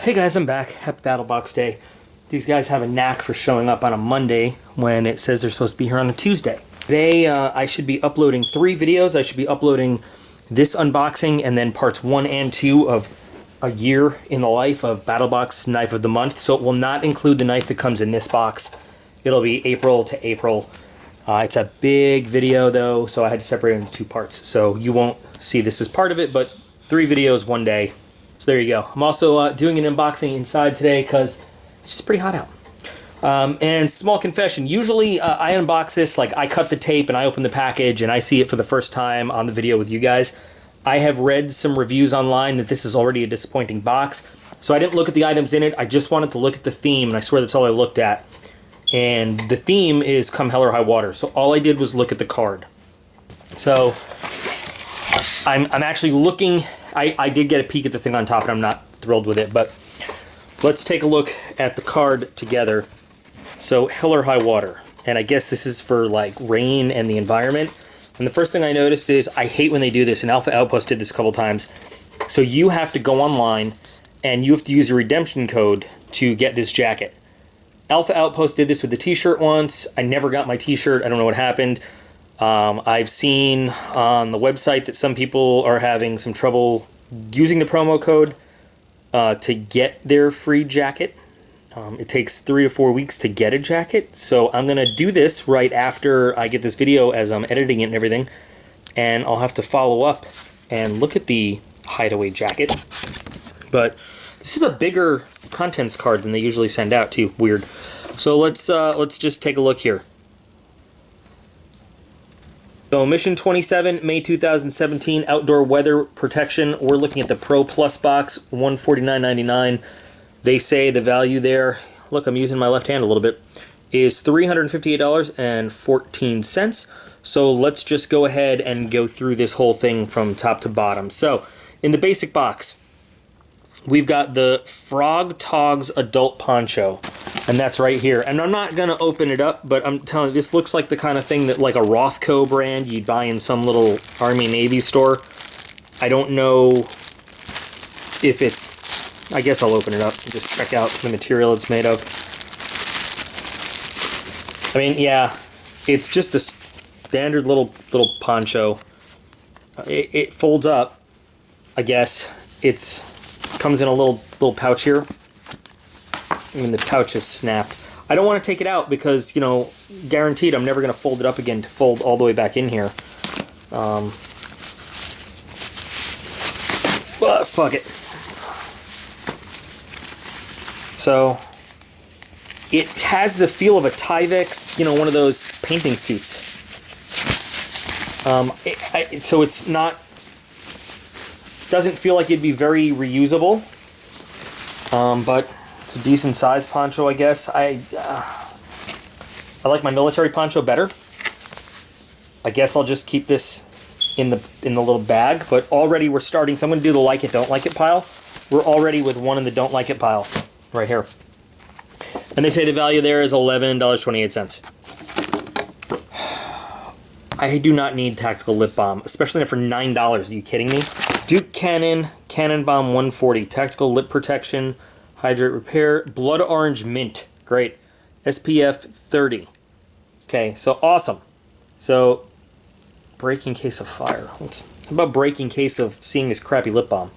Hey guys, I'm back. Happy Battlebox Day. These guys have a knack for showing up on a Monday when it says they're supposed to be here on a Tuesday. Today I should be uploading 3 videos. I should be uploading this unboxing and then parts 1 and 2 of a year in the life of Battlebox Knife of the Month. So it will not include the knife that comes in this box. It'll be April to April. It's a big video though, so I had to separate it into 2 parts. So you won't see this as part of it, but 3 videos, 1 day. So there you go. I'm also doing an unboxing inside today because it's just pretty hot out. And small confession, usually I unbox this, like I cut the tape and I open the package and I see it for the first time on the video with you guys. I have read some reviews online that this is already a disappointing box, so I didn't look at the items in it. I just wanted to look at the theme, and I swear that's all I looked at. And the theme is come hell or high water, so all I did was look at the card. So I'm actually looking. I did get a peek at the thing on top, and I'm not thrilled with it, but let's take a look at the card together. So, hell or high water. And I guess this is for, like, rain and the environment. And the first thing I noticed is, I hate when they do this, and Alpha Outpost did this a couple times. So you have to go online, and you have to use a redemption code to get this jacket. Alpha Outpost did this with the t-shirt once. I never got my t-shirt. I don't know what happened. I've seen on the website that some people are having some trouble using the promo code to get their free jacket. It takes 3 to 4 weeks to get a jacket, so I'm going to do this right after I get this video as I'm editing it and everything, and I'll have to follow up and look at the hideaway jacket. But this is a bigger contents card than they usually send out, too. Weird. So let's just take a look here. So Mission 27, May 2017, outdoor weather protection. We're looking at the Pro Plus box, $149.99. They say the value there, look, I'm using my left hand a little bit, is $358.14. So let's just go ahead and go through this whole thing from top to bottom. So in the basic box, we've got the Frog Togs adult poncho, and that's right here. And I'm not going to open it up, but I'm telling you, this looks like the kind of thing that, like a Rothco brand, you'd buy in some little Army Navy store. I don't know if it's, I guess I'll open it up and just check out the material it's made of. I mean, yeah, it's just a standard little poncho. It folds up, I guess. It's comes in a little pouch here. I mean, the pouch is snapped. I don't want to take it out because, you know, guaranteed I'm never going to fold it up again to fold all the way back in here. But fuck it. So it has the feel of a Tyvek, you know, one of those painting suits. So it's not, doesn't feel like it'd be very reusable, but it's a decent size poncho, I guess. I like my military poncho better. I guess I'll just keep this in the little bag, but already we're starting, so I'm going to do the like it, don't like it pile. We're already with one in the don't like it pile. Right here. And they say the value there is $11.28. I do not need tactical lip balm, especially for $9. Are you kidding me? Duke Cannon Bomb 140, tactical lip protection, hydrate repair, blood orange mint. Great. SPF 30. Okay, so awesome. So breaking case of fire. How about breaking case of seeing this crappy lip balm?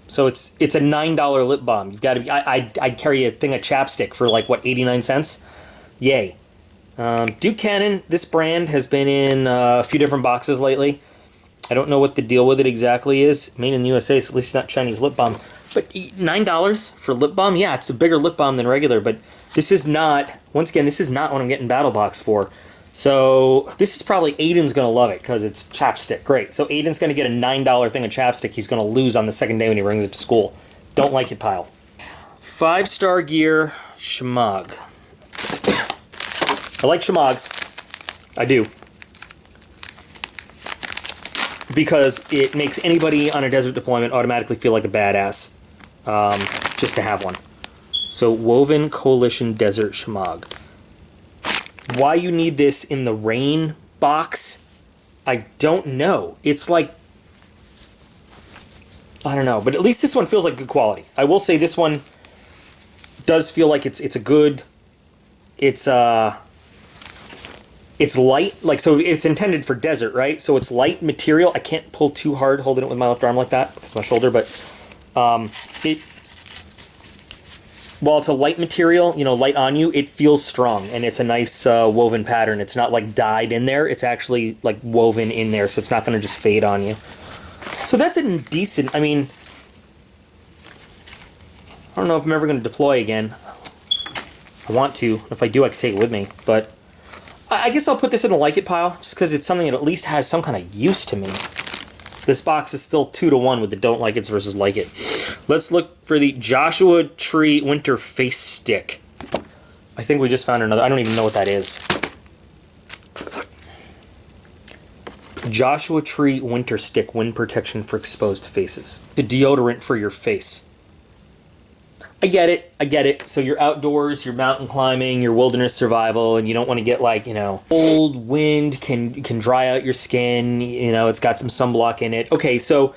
So it's a $9 lip balm. You've got to be. I'd carry a thing of chapstick for like what, 89 cents? Yay. Duke Cannon. This brand has been in a few different boxes lately. I don't know what the deal with it exactly is. Made in the USA, so at least it's not Chinese lip balm. But $9 for lip balm? Yeah, it's a bigger lip balm than regular. But this is not. Once again, this is not what I'm getting Battlebox for. So this is probably Aiden's going to love it because it's chapstick. Great. So Aiden's going to get a $9 thing of chapstick he's going to lose on the second day when he brings it to school. Don't like it pile. 5-star gear Shemagh. I like Shemaghs. I do. Because it makes anybody on a desert deployment automatically feel like a badass just to have one. So Woven Coalition Desert Shemagh. Why you need this in the rain box, I don't know. It's like I don't know, but at least this one feels like good quality. I will say this one does feel like it's a good, it's light, like, so it's intended for desert, right? So it's light material. I can't pull too hard holding it with my left arm like that because of my shoulder, but while it's a light material, you know, light on you, it feels strong, and it's a nice woven pattern. It's not like dyed in there. It's actually like woven in there, so it's not going to just fade on you. So that's a decent, I mean, I don't know if I'm ever going to deploy again. I want to. If I do, I could take it with me, but I guess I'll put this in a like it pile, just because it's something that at least has some kind of use to me. This box is still 2-to-1 with the don't like it's versus like it. Let's look for the Joshua Tree Winter Face Stick. I think we just found another. I don't even know what that is. Joshua Tree Winter Stick, wind protection for exposed faces. The deodorant for your face. I get it, I get it. So you're outdoors, you're mountain climbing, you're wilderness survival, and you don't want to get like, you know, cold wind can dry out your skin, you know, it's got some sunblock in it. Okay, so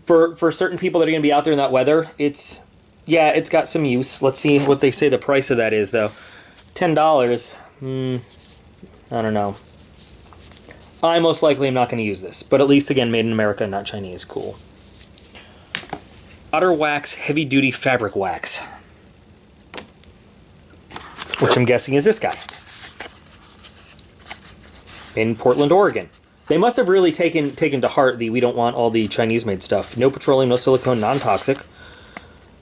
for certain people that are going to be out there in that weather, it's got some use. Let's see what they say the price of that is, though. $10. I don't know. I most likely am not going to use this, but at least, again, made in America, not Chinese. Cool. Otter Wax Heavy Duty Fabric Wax, which I'm guessing is this guy. In Portland, Oregon. They must have really taken to heart the we don't want all the Chinese-made stuff. No petroleum, no silicone, non-toxic.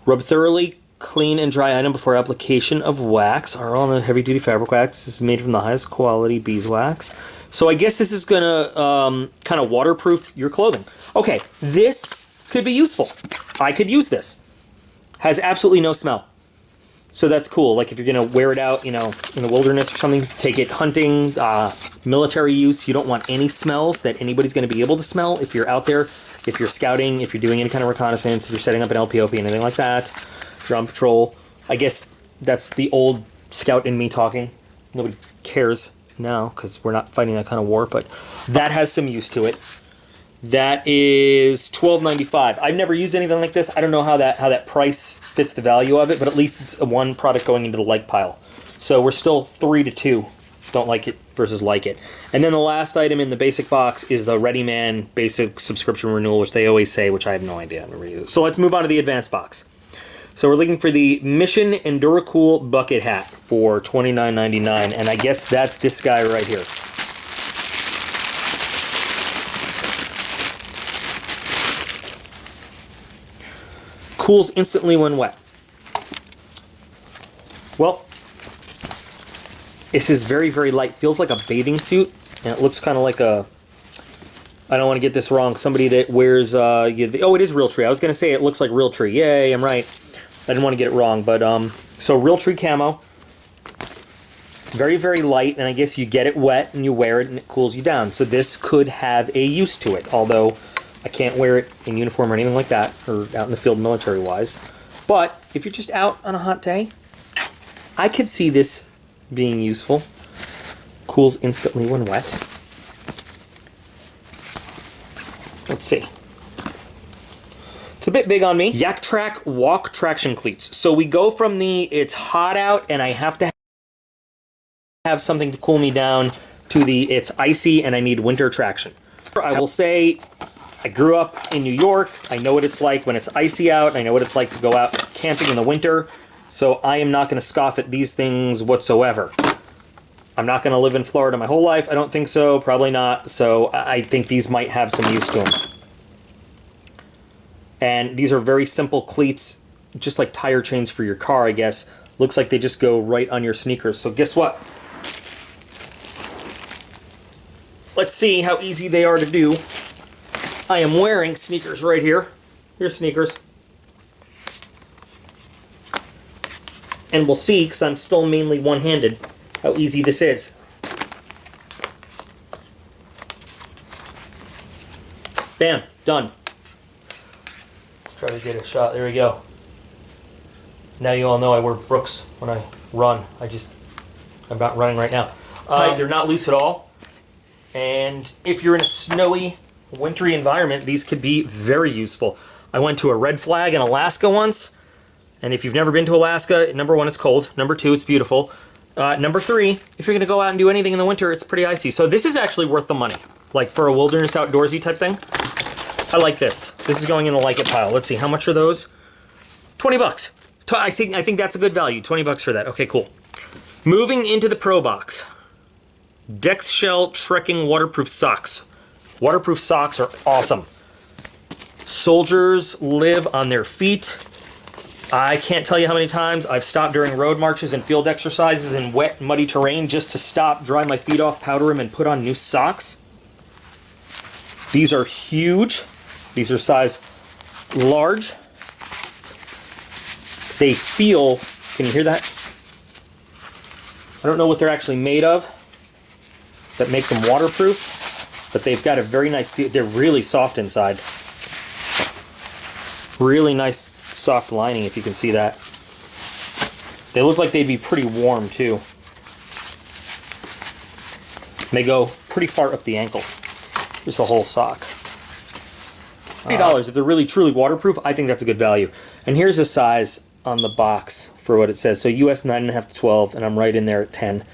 Rub thoroughly clean and dry item before application of wax. Are on the heavy-duty fabric wax. This is made from the highest quality beeswax. So I guess this is gonna kind of waterproof your clothing. Okay, this could be useful. I could use this. Has absolutely no smell. So that's cool. Like if you're gonna wear it out, you know, in the wilderness or something, take it hunting, military use. You don't want any smells that anybody's gonna be able to smell if you're out there, if you're scouting, if you're doing any kind of reconnaissance, if you're setting up an LPOP, anything like that. If you're on patrol. I guess that's the old scout in me talking. Nobody cares now because we're not fighting that kind of war, but that has some use to it. That is $12.95. I've never used anything like this. I don't know how that price fits the value of it, but at least it's one product going into the like pile. So we're still 3-2. Don't like it versus like it. And then the last item in the basic box is the Ready Man basic subscription renewal, which they always say, which I have no idea. I've never used it. So let's move on to the advanced box. So we're looking for the Mission Enduracool bucket hat for $29.99, and I guess that's this guy right here. Cools instantly when wet. Well, this is very, very light. Feels like a bathing suit, and it looks kind of like a, I don't want to get this wrong, somebody that wears, oh, it is Realtree. I was going to say it looks like Realtree. Yay, I'm right. I didn't want to get it wrong, but, so Realtree camo. Very, very light, and I guess you get it wet, and you wear it, and it cools you down. So this could have a use to it, although I can't wear it in uniform or anything like that, or out in the field military-wise. But if you're just out on a hot day, I could see this being useful. Cools instantly when wet. Let's see. It's a bit big on me. Yak Track Walk Traction Cleats. So we go from the it's hot out and I have to have something to cool me down to the it's icy and I need winter traction. I will say I grew up in New York. I know what it's like when it's icy out. I know what it's like to go out camping in the winter. So I am not going to scoff at these things whatsoever. I'm not going to live in Florida my whole life. I don't think so. Probably not. So I think these might have some use to them. And these are very simple cleats, just like tire chains for your car, I guess. Looks like they just go right on your sneakers. So guess what? Let's see how easy they are to do. I am wearing sneakers right here. Here's sneakers. And we'll see, because I'm still mainly one-handed, how easy this is. Bam, done. Let's try to get a shot. There we go. Now you all know I wear Brooks when I run. I'm not running right now. They're not loose at all. And if you're in a snowy, wintry environment, these could be very useful. I went to a red flag in Alaska once, and if you've never been to Alaska, number one, it's cold. Number two, it's beautiful. Number three, if you're gonna go out and do anything in the winter, it's pretty icy. So this is actually worth the money. Like for a wilderness outdoorsy type thing. I like this. This is going in the like it pile. Let's see, how much are those? 20 bucks. I think that's a good value, 20 bucks for that. Okay, cool. Moving into the Pro Box. Dex Shell Trekking Waterproof Socks. Waterproof socks are awesome. Soldiers live on their feet. I can't tell you how many times I've stopped during road marches and field exercises in wet, muddy terrain just to stop, dry my feet off, powder them, and put on new socks. These are huge. These are size large. They feel, can you hear that? I don't know what they're actually made of that makes them waterproof, but they've got a very nice feel. They're really soft inside. Really nice soft lining, if you can see that. They look like they'd be pretty warm too. They go pretty far up the ankle. Just a whole sock. $20. If they're really truly waterproof, I think that's a good value. And here's a size on the box for what it says. So US 9.5 to 12, and I'm right in there at 10.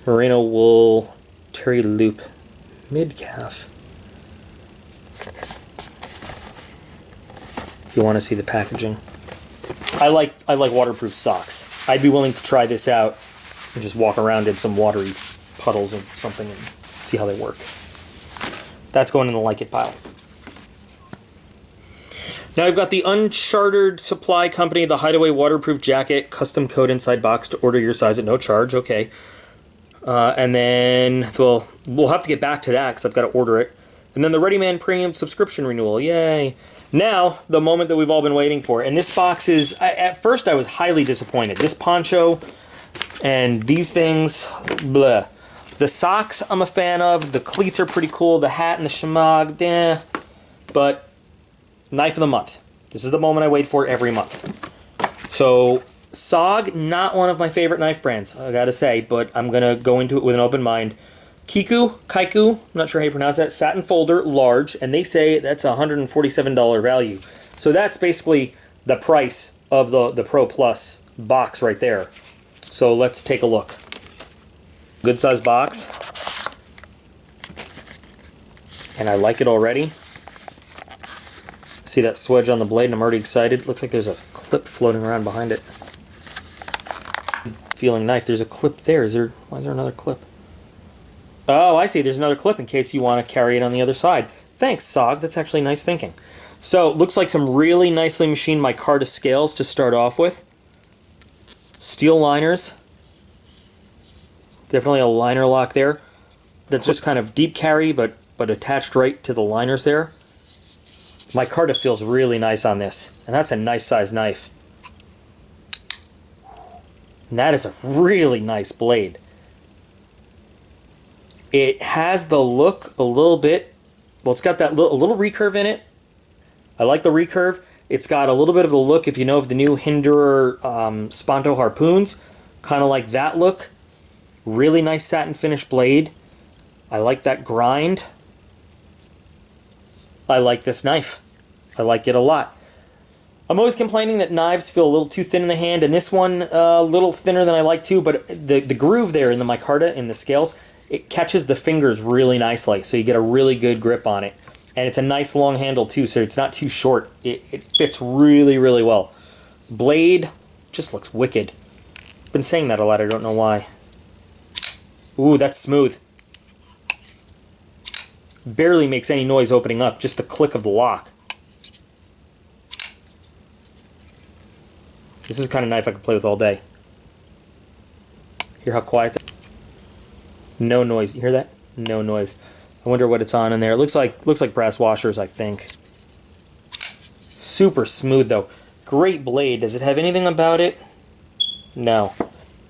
Merino wool, terry loop, mid calf. If you want to see the packaging, I like waterproof socks. I'd be willing to try this out and just walk around in some watery puddles or something and see how they work. That's going in the like it pile. Now I've got the Uncharted Supply Company, the Hideaway Waterproof Jacket, custom code inside box to order your size at no charge. Okay. And then, well, we'll have to get back to that because I've got to order it. And then the Ready Man Premium subscription renewal. Yay. Now, the moment that we've all been waiting for. And this box is, at first I was highly disappointed. This poncho and these things, bleh. The socks I'm a fan of. The cleats are pretty cool. The hat and the shamag, eh. But knife of the month. This is the moment I wait for every month. So, SOG, not one of my favorite knife brands, I gotta say, but I'm gonna go into it with an open mind. Kaiku, I'm not sure how you pronounce that, satin folder, large, and they say that's a $147 value. So that's basically the price of the Pro Plus box right there. So let's take a look. Good size box. And I like it already. See that swedge on the blade and I'm already excited. Looks like there's a clip floating around behind it. Feeling knife. There's a clip there. Why is there another clip? Oh, I see. There's another clip in case you want to carry it on the other side. Thanks, SOG. That's actually nice thinking. So, looks like some really nicely machined micarta scales to start off with. Steel liners. Definitely a liner lock there. That's just kind of deep carry, but attached right to the liners there. Micarta feels really nice on this. And that's a nice size knife. And that is a really nice blade. It has the look a little bit, well, it's got that a little recurve in it. I like the recurve. It's got a little bit of the look, if you know of the new Hinderer Sponto harpoons, kind of like that look. Really nice satin finish blade. I like that grind. I like this knife. I like it a lot. I'm always complaining that knives feel a little too thin in the hand, and this one a little thinner than I like too, but the groove there in the micarta, in the scales, it catches the fingers really nicely, so you get a really good grip on it. And it's a nice long handle too, so it's not too short. It fits really, really well. Blade just looks wicked. Been saying that a lot, I don't know why. Ooh, that's smooth. Barely makes any noise opening up, just the click of the lock. This is the kind of knife I could play with all day. Hear how quiet that is? No noise. You hear that? No noise. I wonder what it's on in there. It looks like brass washers, I think. Super smooth though. Great blade. Does it have anything about it? No.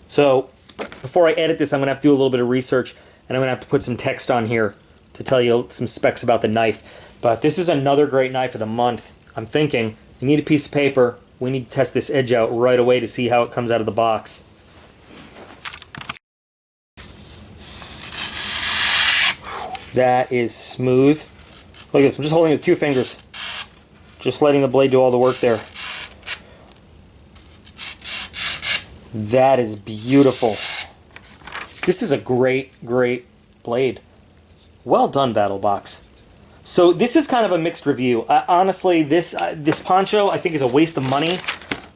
So before I edit this, I'm gonna have to do a little bit of research, and I'm gonna have to put some text on here to tell you some specs about the knife. But this is another great knife of the month. I'm thinking we need a piece of paper. We need to test this edge out right away to see how it comes out of the box. That is smooth. Look at this, I'm just holding it with 2 fingers. Just letting the blade do all the work there. That is beautiful. This is a great, great blade. Well done, Battlebox. So this is kind of a mixed review. Honestly, this poncho I think is a waste of money.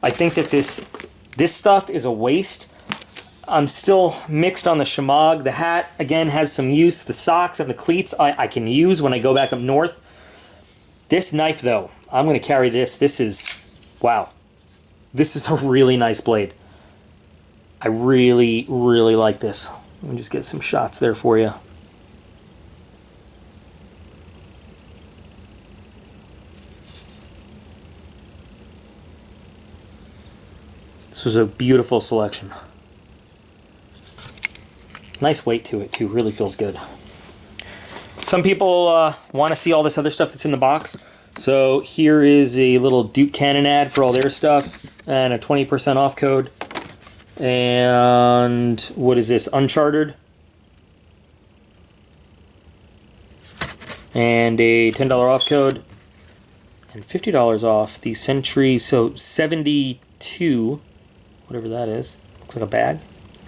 I think that this stuff is a waste. I'm still mixed on the Shimog. The hat, again, has some use. The socks and the cleats I can use when I go back up north. This knife, though, I'm going to carry this. This is, wow. This is a really nice blade. I really, really like this. Let me just get some shots there for you. This was a beautiful selection. Nice weight to it, too. Really feels good. Some people want to see all this other stuff that's in the box. So here is a little Duke Cannon ad for all their stuff and a 20% off code. And what is this? Uncharted. And a $10 off code. And $50 off the Century. So 72, whatever that is. Looks like a bag.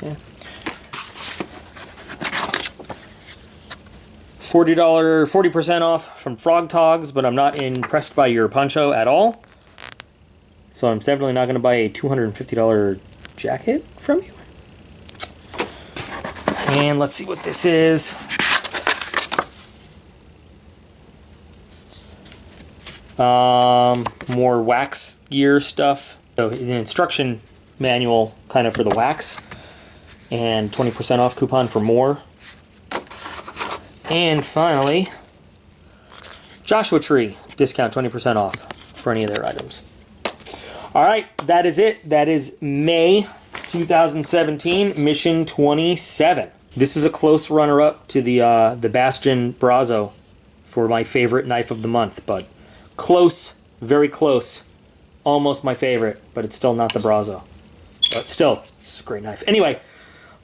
Okay. $40% off from Frog Togs, but I'm not impressed by your poncho at all. So I'm definitely not going to buy a $250 jacket from you. And let's see what this is. More wax gear stuff. So an instruction manual kind of for the wax. And 20% off coupon for more. And finally, Joshua Tree, discount 20% off for any of their items. All right, that is it. That is May 2017, Mission 27. This is a close runner-up to the Bastion Brazo for my favorite knife of the month, but close, very close. Almost my favorite, but it's still not the Brazo. But still, it's a great knife. Anyway,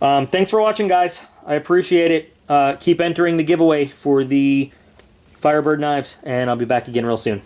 thanks for watching, guys. I appreciate it. Keep entering the giveaway for the Firebird knives, and I'll be back again real soon.